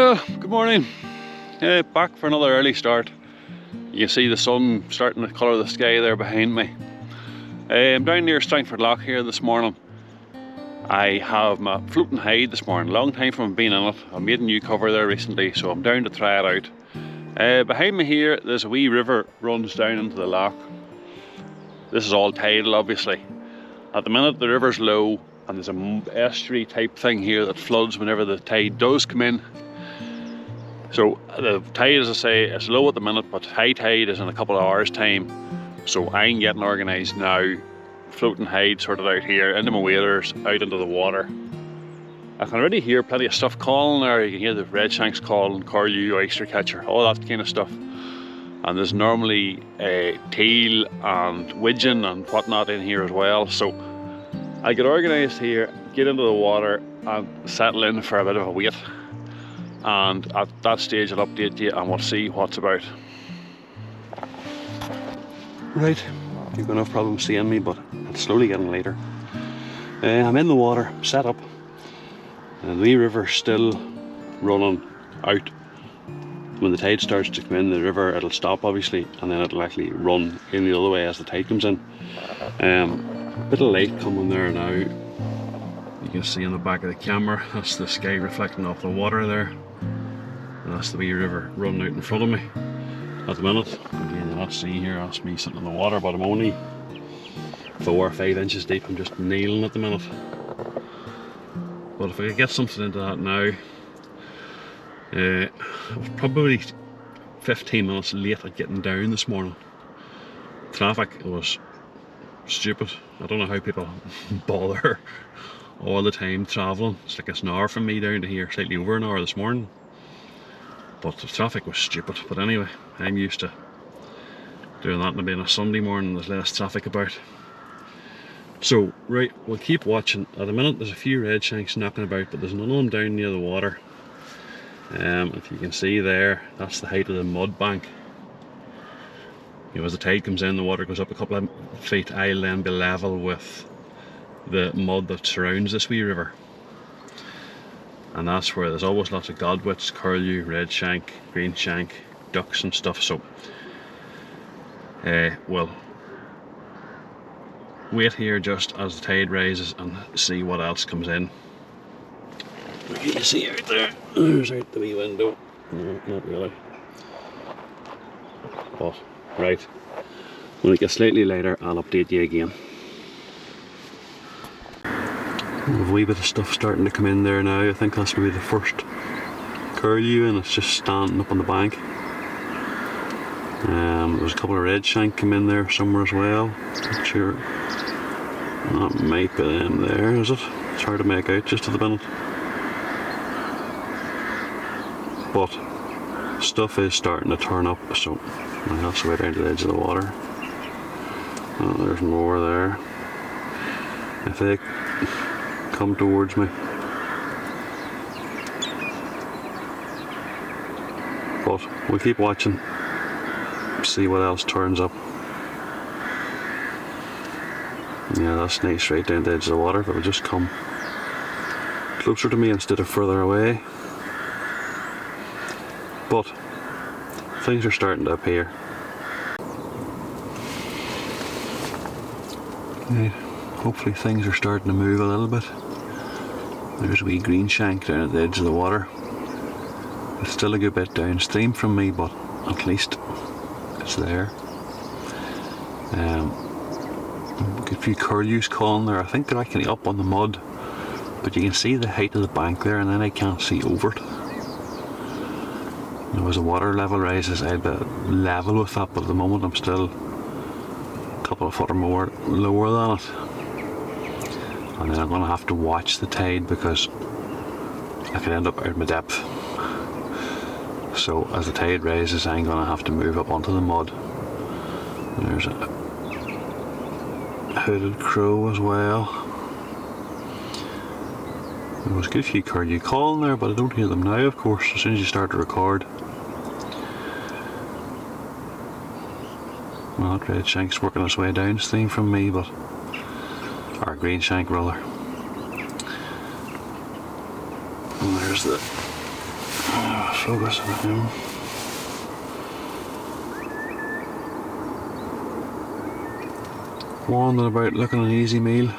Well, good morning. Back for another early start. You can see the sun starting to colour the sky there behind me. I'm down near Strangford Lough here this morning. I have my floating hide this morning. Long time from being in it. I made a new cover there recently, so I'm down to try it out. Behind me here, there's a wee river runs down into the loch. This is all tidal, obviously. At the minute, the river's low, and there's an estuary type thing here that floods whenever the tide does come in. So the tide, as I say, is low at the minute, but high tide is in a couple of hours time. So I'm getting organised now, floating hide sorted out here, into my waders, out into the water. I can already hear plenty of stuff calling there. You can hear the redshanks calling, curlew, oyster catcher, all that kind of stuff. And there's normally teal and widgeon and whatnot in here as well. So I get organised here, get into the water and settle in for a bit of a wait. And at that stage I'll update you and we'll see what's about. Right, you're going to have problems seeing me, but it's slowly getting later. I'm in the water, set up. And the wee river's still running out. When the tide starts to come in the river, it'll stop obviously, and then it'll actually run in the other way as the tide comes in. A bit of light coming there now. You can see on the back of the camera, that's the sky reflecting off the water there. And that's the wee river running out in front of me. At the minute, again you'll not see here, that's me sitting in the water, but I'm only 4 or 5 inches deep. I'm just kneeling at the minute. But if I could get something into that now, I was probably 15 minutes late at getting down this morning. Traffic was stupid. I don't know how people bother all the time travelling. It's like it's an hour from me down to here, slightly over an hour this morning. But the traffic was stupid. But anyway, I'm used to doing that and being a Sunday morning, there's less traffic about. So, right, we'll keep watching. At the minute there's a few redshanks knocking about, but there's none of them down near the water. If you can see there, that's the height of the mud bank. You know, as the tide comes in, the water goes up a couple of feet. I'll then be level with the mud that surrounds this wee river. And that's where there's always lots of godwits, curlew, redshank, greenshank, ducks and stuff. So, we'll wait here just as the tide rises and see what else comes in. What can you see out there? There's out the wee window. No, not really. But, right. When it gets slightly later, I'll update you again. There's a wee bit of stuff starting to come in there now. I think that's maybe the first curlew, and it's just standing up on the bank. There's a couple of redshank come in there somewhere as well. Not sure. That might be them there, is it? It's hard to make out just at the minute. But stuff is starting to turn up, so that's way down to the edge of the water. Oh, there's more there. If they come towards me. But we'll keep watching, see what else turns up. Yeah, that's nice right down the edge of the water. If it would just come closer to me instead of further away. But things are starting to appear. Okay, hopefully things are starting to move a little bit. There's a wee greenshank down at the edge of the water. It's still a good bit downstream from me, but at least it's there. A few curlews calling there. I think they're actually up on the mud, but you can see the height of the bank there, and then I can't see over it. As the water level rises, I'd be level with that, but at the moment I'm still a couple of foot or more lower than it. And then I'm going to have to watch the tide because I could end up out of my depth. So as the tide rises, I'm going to have to move up onto the mud. There's a hooded crow as well. There was a good few curlew calling there, but I don't hear them now, of course, as soon as you start to record. Well, that redshank's working its way downstream from me, but or greenshank rather. And there's the focus on him. Wandering about looking an easy meal.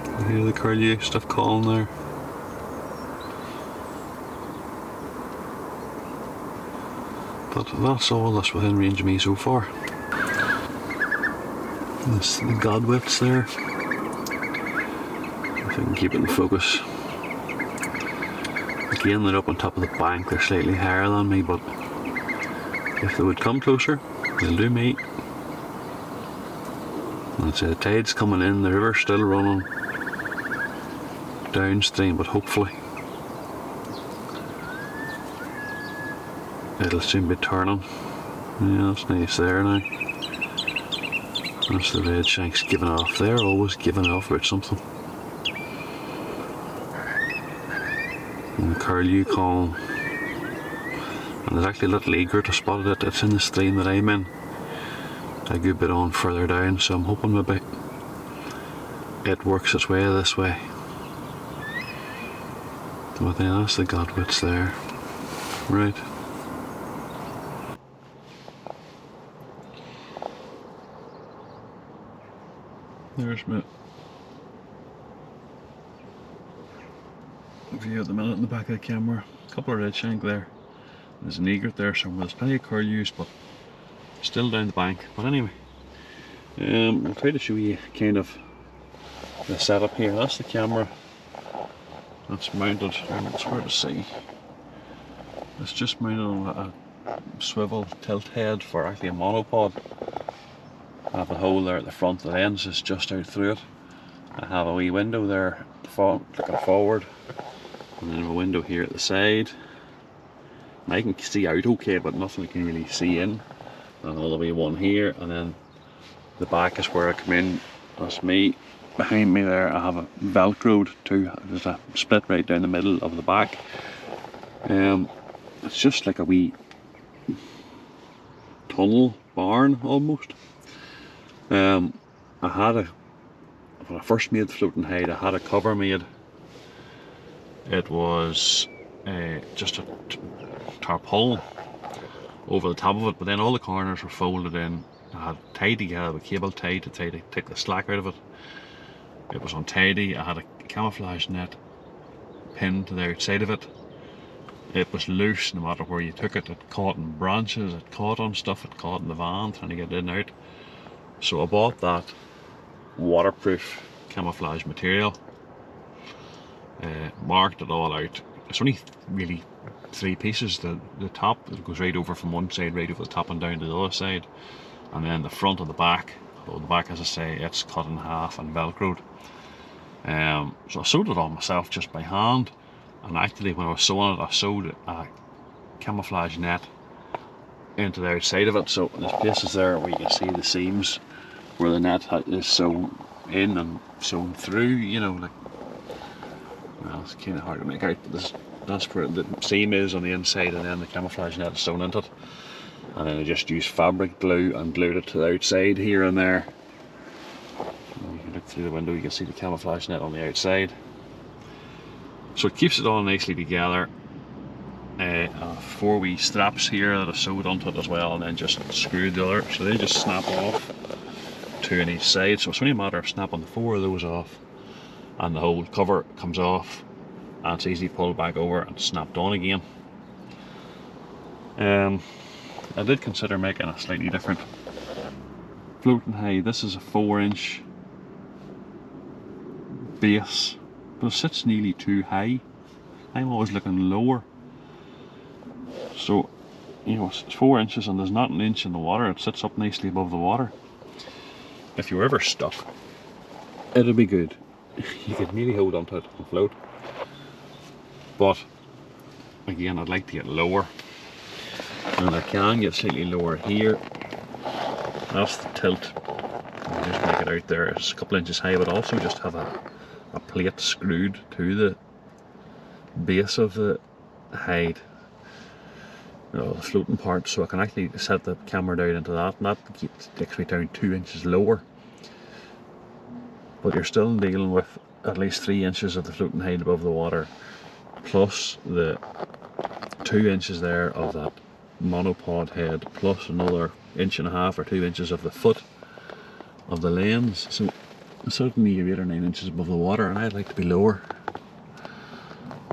You hear the curlew stuff calling there. But that's all that's within range of me so far. There's the godwits there. If I can keep it in focus. Again, they're up on top of the bank, they're slightly higher than me, but if they would come closer, they'll do me. And the tide's coming in, the river's still running downstream, but hopefully it'll soon be turning. Yeah, that's nice there now. That's the red shanks giving off. They're always giving off about something. And the curlew calling. And there's actually a little egret, I spotted it. It's in the stream that I'm in. A good bit on further down, so I'm hoping maybe it works its way this way. But yeah, that's the godwits there. Right. There's my view at the minute in the back of the camera. A couple of red shank there. There's an egret there somewhere. There's plenty of curlews, but still down the bank. But anyway, I'll try to show you kind of the setup here. That's the camera. That's mounted, and it's hard to see. It's just mounted on a swivel tilt head for actually a monopod. I have a hole there at the front, the lens is just out through it. I have a wee window there looking forward, and then a window here at the side. And I can see out okay, but nothing I can really see in. And all the way one here, and then the back is where I come in. That's me. Behind me there I have a velcroed too. There's a split right down the middle of the back. It's just like a wee tunnel barn almost. When I first made the floating hide, I had a cover made. It was just a tarpaulin over the top of it, but then all the corners were folded in. I had tied together with cable tied to take the slack out of it. It was untidy. I had a camouflage net pinned to the outside of it. It was loose no matter where you took it. It caught in branches, it caught on stuff, it caught in the van trying to get in and out. So I bought that waterproof camouflage material, marked it all out. It's only really 3 pieces. The top, it goes right over from one side, right over the top and down to the other side. And then the front and the back, although the back, as I say, it's cut in half and velcroed. So I sewed it on myself just by hand. And actually when I was sewing it, I sewed a camouflage net into the outside of it. So there's places there where you can see the seams where the net is sewn in and sewn through, you know, like, well, it's kind of hard to make out, but that's where the seam is on the inside, and then the camouflage net is sewn into it. And then I just used fabric glue and glued it to the outside here and there. And you can look through the window, you can see the camouflage net on the outside. So it keeps it all nicely together. 4 wee straps here that I sewed onto it as well, and then just screwed the other, so they just snap off 2 on each side. So it's only a matter of snapping the 4 of those off, and the whole cover comes off, and it's easy to pull back over and snapped on again. I did consider making a slightly different floating hide. This is a 4-inch base, but it sits nearly too high. I'm always looking lower. So, you know, it's 4 inches and there's not an inch in the water. It sits up nicely above the water. If you were ever stuck, it'll be good. You could nearly hold onto it and float. But again, I'd like to get lower, and I can get slightly lower here. That's the tilt. I'll just make it out there. It's a couple inches high, but also just have a plate screwed to the base of the hide, you know, the floating part, so I can actually set the camera down into that, and that takes me down 2 inches lower. But you're still dealing with at least 3 inches of the floating height above the water, plus the 2 inches there of that monopod head, plus another 1.5 or 2 inches of the foot of the lens. So certainly you're 8 or 9 inches above the water, and I'd like to be lower.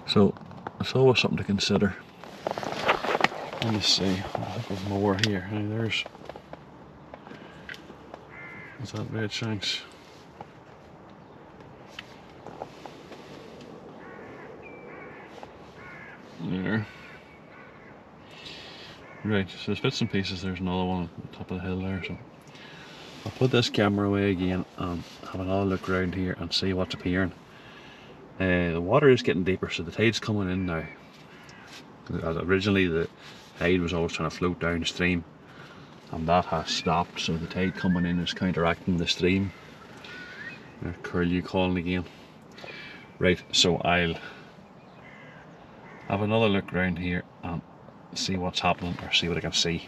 So it's always something to consider. Let me see, I think there's more here. Now there's that red shanks. There. Right, so there's bits and pieces. There's another one on the top of the hill there. So I'll put this camera away again and have another look around here and see what's appearing. The water is getting deeper, so the tide's coming in now. Originally the tide was always trying to float downstream, and that has stopped, so the tide coming in is counteracting the stream. There's Curlew calling again. Right, so I'll have another look around here and see what's happening, or see what I can see.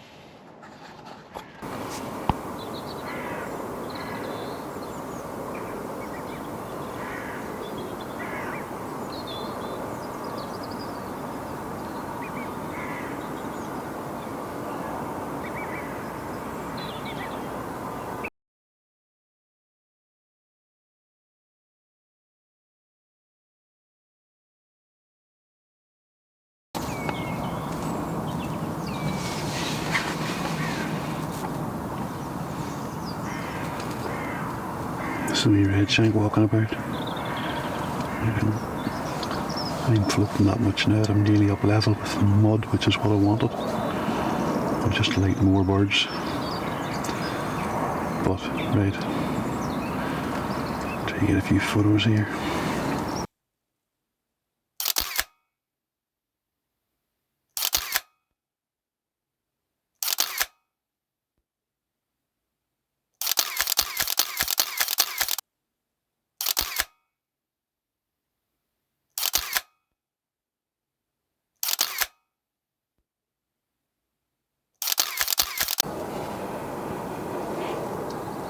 There's a wee red shank walking about. I'm floating that much now that I'm nearly up level with the mud, which is what I wanted. I'd just like more birds. But, right. Try to get a few photos here.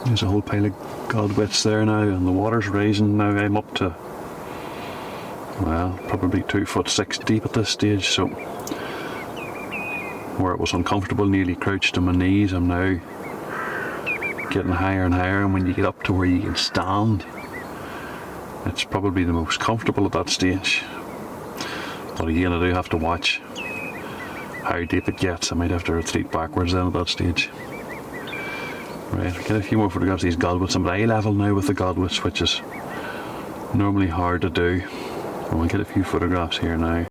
There's a whole pile of godwits there now, and the water's rising now. I'm up to, well, probably 2'6" deep at this stage, so where it was uncomfortable, nearly crouched on my knees, I'm now getting higher and higher, and when you get up to where you can stand, it's probably the most comfortable at that stage. But again, I do have to watch how deep it gets. I might have to retreat backwards then at that stage. Right, I'll get a few more photographs of these godwits. I'm at eye level now with the godwits, which is normally hard to do. And we'll get a few photographs here now.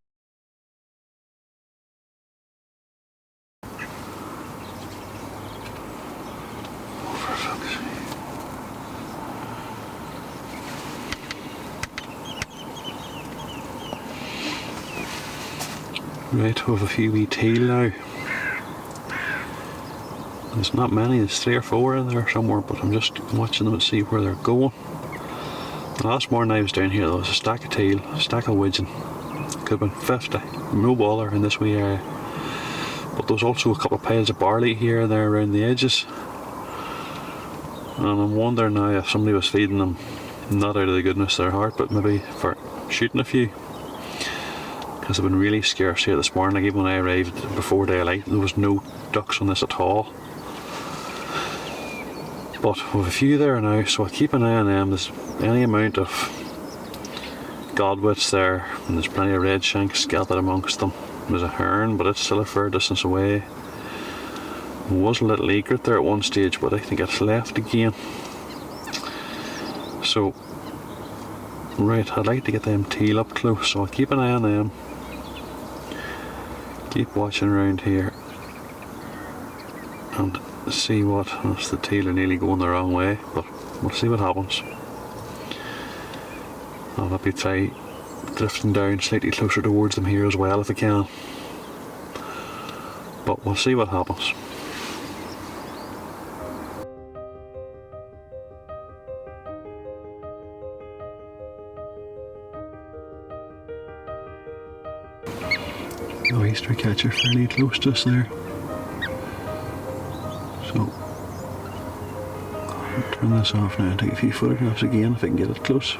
Right, we have a few wee teal now. There's not many, there's 3 or 4 in there somewhere, but I'm just watching them and see where they're going. The last morning I was down here, there was a stack of teal, a stack of widgeon. Could have been 50, no bother in this wee area. But there was also a couple of piles of barley here and there around the edges. And I'm wondering now if somebody was feeding them, not out of the goodness of their heart, but maybe for shooting a few. Because they've been really scarce here this morning. Like even when I arrived before daylight, there was no ducks on this at all. But we have a few there now, so I'll keep an eye on them. There's any amount of godwits there, and there's plenty of red shanks scattered amongst them. There's a heron, but it's still a fair distance away. There was a little egret there at one stage, but I think it's left again. So, right, I'd like to get them teal up close, so I'll keep an eye on them. Keep watching around here and see what, as the teal are nearly going the wrong way, but we'll see what happens. I'll maybe try drifting down slightly closer towards them here as well if I can, but we'll see what happens. The oyster catcher fairly close to us there. So, I'll turn this off now and take a few photographs again if I can get it close.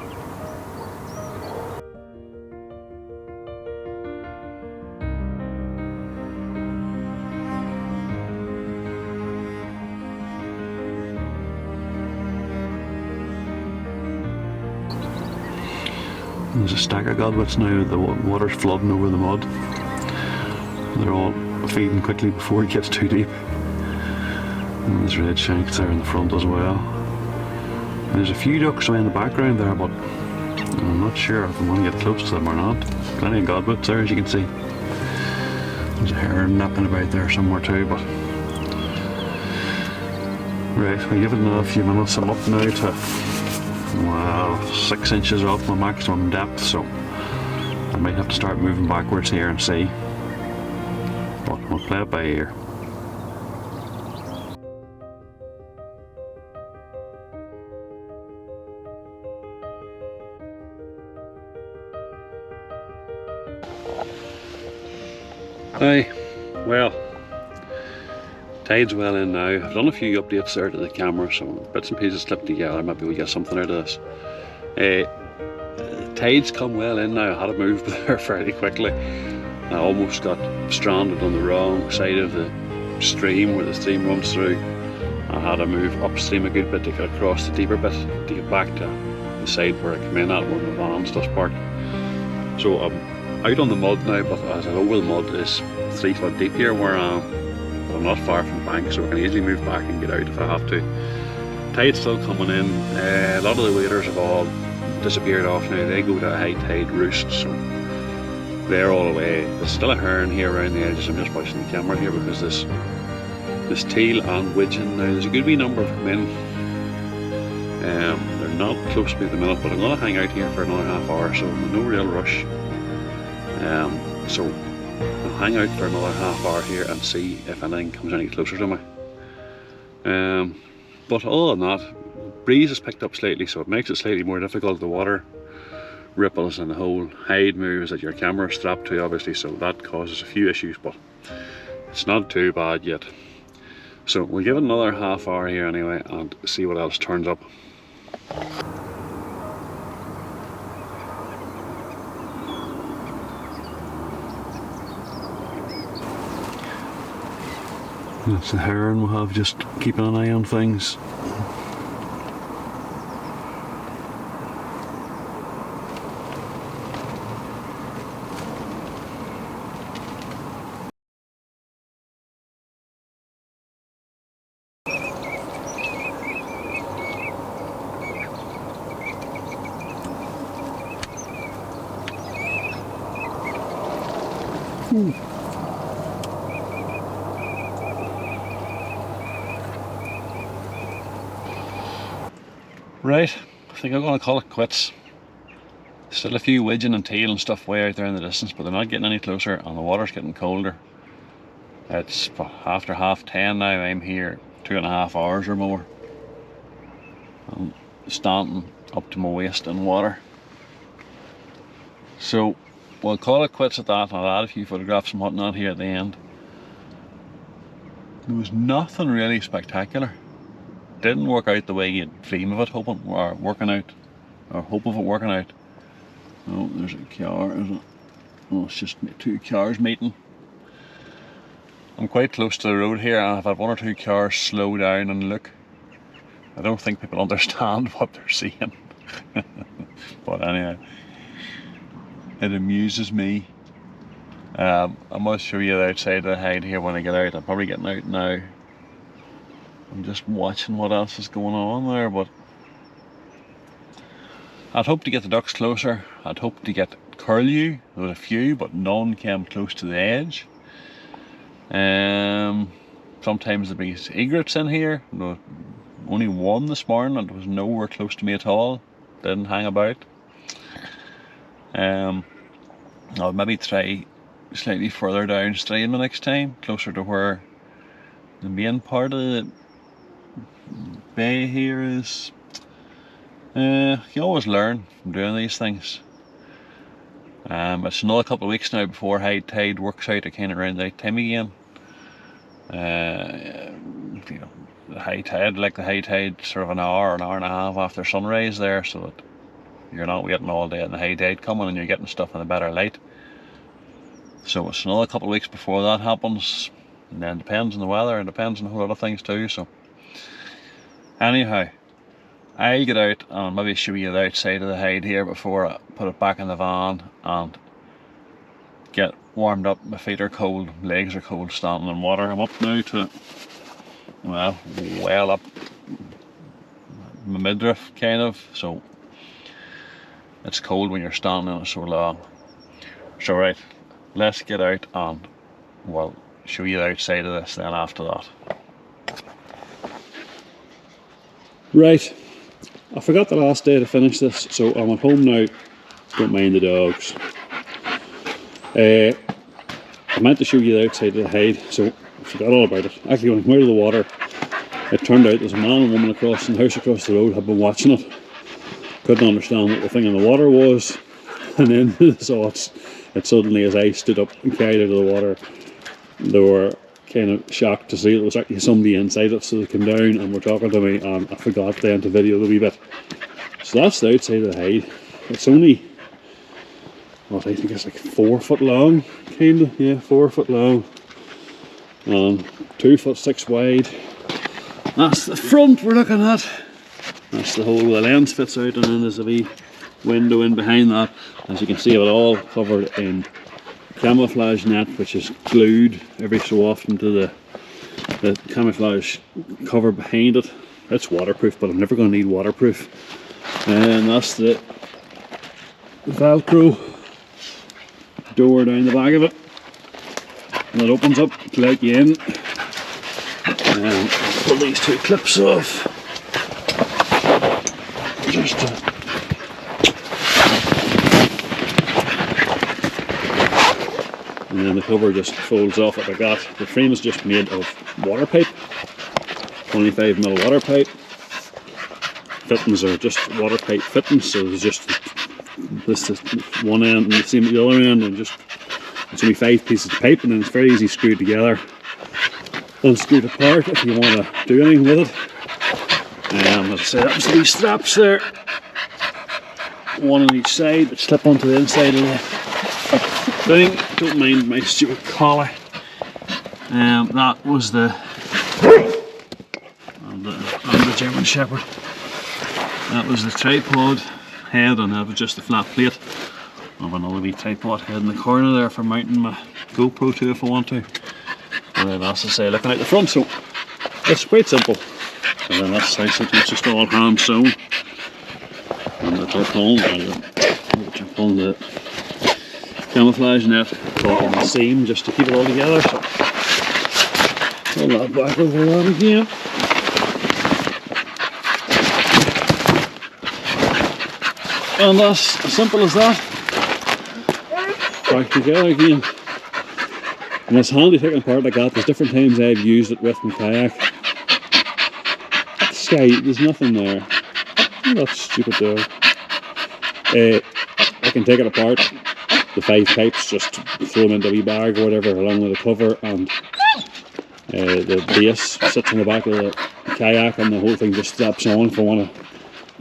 There's a stack of godwits now. The water's flooding over the mud. They're all feeding quickly before it gets too deep. And there's red shanks there in the front as well. And there's a few ducks away in the background there, but I'm not sure if I'm going to get close to them or not. Plenty of godwits there, as you can see. There's a heron napping about there somewhere too, but... Right, we'll give it another few minutes. I'm up now to, well, 6 inches off my maximum depth, so I might have to start moving backwards here and see. But we'll play it by ear. Aye, well, tide's well in now. I've done a few updates there to the camera, so bits and pieces slipped together. Maybe we'll get something out of this. Tide's come well in now. I had to move there fairly quickly. I almost got stranded on the wrong side of the stream where the stream runs through. I had to move upstream a good bit to get across the deeper bit to get back to the side where I come in at where the van's just parked. So I'm out on the mud now, but as I know the mud is 3 foot deep here where I am. I'm not far from the bank, so I can easily move back and get out if I have to. Tide's still coming in. A lot of the waders have all disappeared off now. They go to a high tide roost, so they're all away. There's still a heron here around the edges. I'm just watching the camera here because this teal and widgeon now, there's a good wee number of them in. They're not close to me at the minute, but I'm going to hang out here for another half hour, so I'm in no real rush. So I'll hang out for another half hour here and see if anything comes any closer to me. But other than that, breeze has picked up slightly, so it makes it slightly more difficult. The water ripples and the whole hide moves that your camera is strapped to, obviously, so that causes a few issues, but it's not too bad yet. So we'll give it another half hour here anyway and see what else turns up. That's the heron we'll have just keeping an eye on things. Right, I think I'm going to call it quits. Still a few widgeon and teal and stuff way out there in the distance, but they're not getting any closer and the water's getting colder. It's after 10:30 now. I'm here 2.5 hours or more. I'm standing up to my waist in water. So we'll call it quits at that. I'll add a few photographs and whatnot here at the end. There was nothing really spectacular. Didn't work out the way you'd dream of it hoping or working out, or hope of it working out. Oh, there's a car, isn't it? Oh, it's just 2 cars meeting. I'm quite close to the road here, and I've had 1 or 2 cars slow down and look. I don't think people understand what they're seeing. But anyway, it amuses me. I must show you the outside of the hide here when I get out. I'm probably getting out now. I'm just watching what else is going on there, but I'd hope to get the ducks closer. I'd hope to get curlew. There was a few, but none came close to the edge. Sometimes there be egrets in here. No, only one this morning, and it was nowhere close to me at all. Didn't hang about. I'll maybe try slightly further downstream the next time, closer to where the main part of the bay here is. You always learn from doing these things. It's another couple of weeks now before high tide works out, kind of around that time again. You know, the high tide, sort of an hour and a half after sunrise there, so that you're not waiting all day and the high tide coming and you're getting stuff in a better light. So it's another couple of weeks before that happens, and then depends on the weather and depends on a whole lot of things too. So anyhow, I'll get out and maybe show you the outside of the hide here before I put it back in the van and get warmed up. My feet are cold, my legs are cold standing in water. I'm up now to, well up my midriff kind of, so it's cold when you're standing in it so long. So right, let's get out and we'll show you the outside of this then after that. Right, I forgot the last day to finish this, so I'm at home now. Don't mind the dogs. I meant to show you the outside of the hide, so I forgot all about it. Actually, when I came out of the water, it turned out there's a man and woman across in the house across the road had been watching it. Couldn't understand what the thing in the water was, and then they saw it. And suddenly, as I stood up and carried out of the water, they were kind of shocked to see there was actually somebody inside it, so they came down and were talking to me, and I forgot then to video the wee bit. So that's the outside of the hide. It's only, what, I think it's like 4 foot long, kind of, yeah, 4 foot long, and 2'6" wide. That's the front we're looking at. That's the hole where the lens fits out, and then there's a wee window in behind that. As you can see, it all covered in camouflage net, which is glued every so often to the camouflage cover behind it. It's waterproof, but I'm never going to need waterproof. And that's the Velcro door down the back of it, and it opens up to let you in. And I'll pull these 2 clips off just to and then the cover just folds off like that. The frame is just made of water pipe, 25mm water pipe. Fittings are just water pipe fittings, so there's just this one end and the same at the other end, and just it's only 5 pieces of pipe, and then it's very easy screwed together and screwed apart if you want to do anything with it. As I say, that was these straps there, one on each side, that slip onto the inside of the thing. Don't mind my stupid collar. That was the German Shepherd. That was the tripod head, and that was just the flat plate. I have another wee tripod head in the corner there for mounting my GoPro to if I want to. And then, as I say, looking out the front, so it's quite simple. And then that's nice, it's just all hand sewn. And the tarpaulin, jump on the camouflage net, caught on the seam just to keep it all together. So pull that back over that again. And that's as simple as that. Back together again. And it's handy taking apart like that. There's different times I've used it with my kayak. Sky, there's nothing there. Oh, that's stupid dog. I can take it apart, the 5 pipes, just throw them into a wee bag or whatever along with the cover, and the base sits in the back of the kayak, and the whole thing just straps on if I want to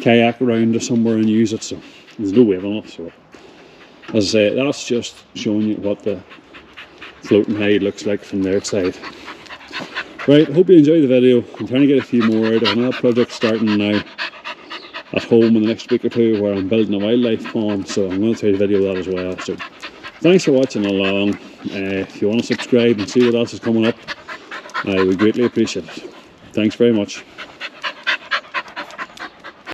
kayak around to somewhere and use it. So there's no weight on it. So as I say, that's just showing you what the floating hide looks like from the outside. Right, hope you enjoyed the video. I'm trying to get a few more out. I have another project starting now at home in the next week or 2 where I'm building a wildlife pond, so I'm going to try to video that as well. So thanks for watching along. If you want to subscribe and see what else is coming up, I would greatly appreciate it. Thanks very much.